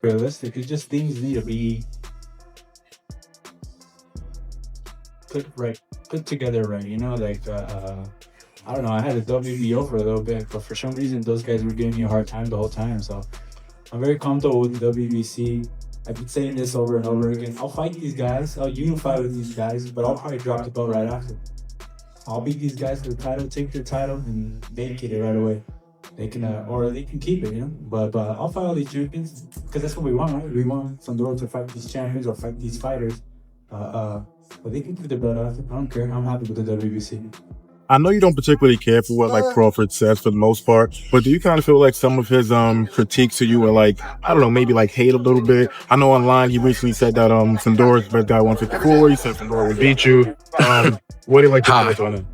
realistic. It's just things need to be put together right. You know, like I don't know. I had a WBO for a little bit, but for some reason those guys were giving me a hard time the whole time. So I'm very comfortable with the WBC. I've been saying this over and over again. I'll fight these guys. I'll unify with these guys, but I'll probably drop the belt right after. I'll beat these guys for the title, take their title, and vacate it right away. They can, or they can keep it, you know. But I'll fight all these champions because that's what we want, right? We want Fundora to fight these champions or fight these fighters. But they can keep the belt after. I don't care. I'm happy with the WBC. I know you don't particularly care for what like Crawford says for the most part, but do you kind of feel like some of his critiques to you are like, I don't know, maybe like hate a little bit? I know online he recently said that Fundora's best guy 154. He said Fundora would beat you. What do you like to comment on it?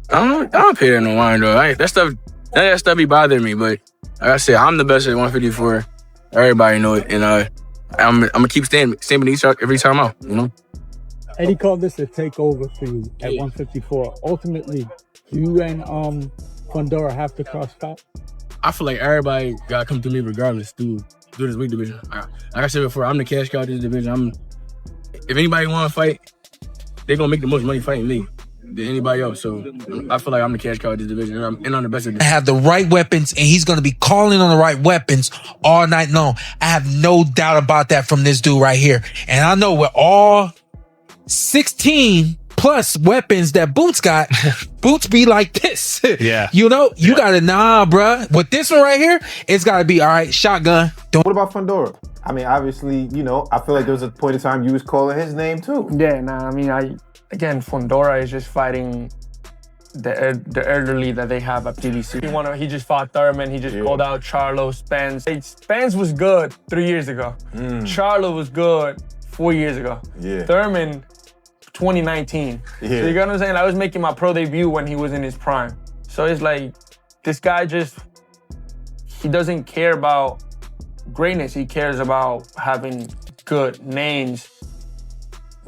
I don't pay that no mind though. That stuff be bothering me, but like I said, I'm the best at 154. Everybody know it, and I'm gonna keep standing each every time out. You know. Eddie called this a takeover for you at 154. Ultimately, you and Fundora have to cross paths. I feel like everybody gotta come to me regardless through this weight division. Like I said before, I'm the cash cow of this division. If anybody want to fight, they gonna make the most money fighting me than anybody else. So I feel like I'm the cash cow of this division, and I'm the best at this. I have the right weapons, and he's going to be calling on the right weapons all night long. I have no doubt about that from this dude right here. And I know with all 16 plus weapons that Boots got, Boots be like this. Yeah. You know, you got to, bruh. With this one right here, it's got to be, all right, shotgun. What about Fundora? I mean, obviously, you know, I feel like there was a point in time you was calling his name too. Yeah, I mean, again, Fundora is just fighting the elderly that they have at PBC. He just fought Thurman. He just called out Charlo, Spence. Spence was good 3 years ago. Charlo was good 4 years ago. Thurman, 2019. So you got what I'm saying? I was making my pro debut when he was in his prime. So it's like, this guy he doesn't care about greatness. He cares about having good names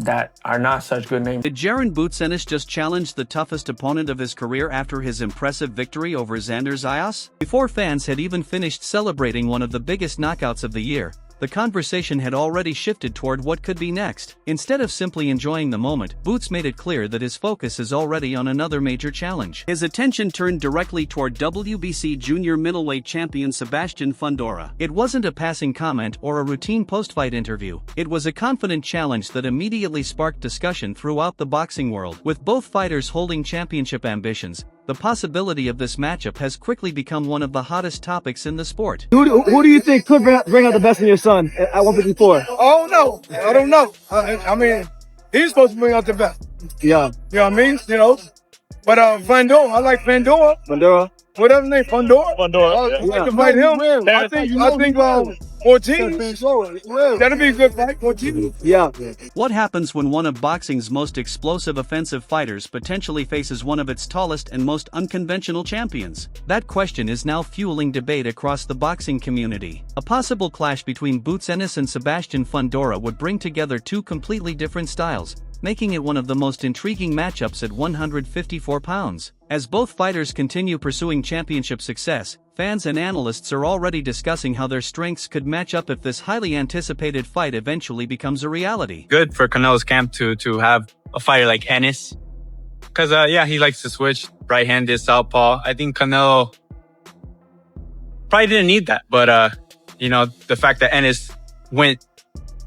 that are not such good names. Did Jaron Ennis just challenge the toughest opponent of his career after his impressive victory over Zayas? Before fans had even finished celebrating one of the biggest knockouts of the year, the conversation had already shifted toward what could be next. Instead of simply enjoying the moment, Boots made it clear that his focus is already on another major challenge. His attention turned directly toward WBC junior middleweight champion Sebastian Fundora. It wasn't a passing comment or a routine post-fight interview. It was a confident challenge that immediately sparked discussion throughout the boxing world. With both fighters holding championship ambitions, the possibility of this matchup has quickly become one of the hottest topics in the sport. Who do you think could bring out the best in your son at 154? Oh, no. I don't know. I mean, he's supposed to bring out the best. Yeah. You know what I mean? You know? But Fundora, I like Fundora. Whatever his name, Fundora. I like to fight him. I think 14. That'll be a good fight, 14. Yeah. What happens when one of boxing's most explosive offensive fighters potentially faces one of its tallest and most unconventional champions? That question is now fueling debate across the boxing community. A possible clash between Boots Ennis and Sebastian Fundora would bring together two completely different styles, making it one of the most intriguing matchups at 154 pounds. As both fighters continue pursuing championship success, fans and analysts are already discussing how their strengths could match up if this highly anticipated fight eventually becomes a reality. Good for Canelo's camp to have a fighter like Ennis. Because, he likes to switch right-handed, southpaw. I think Canelo probably didn't need that. But, the fact that Ennis went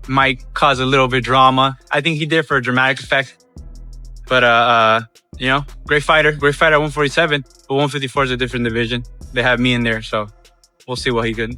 might cause a little bit of drama. I think he did for a dramatic effect. But, great fighter at 147. But 154 is a different division. They have me in there, so we'll see what he can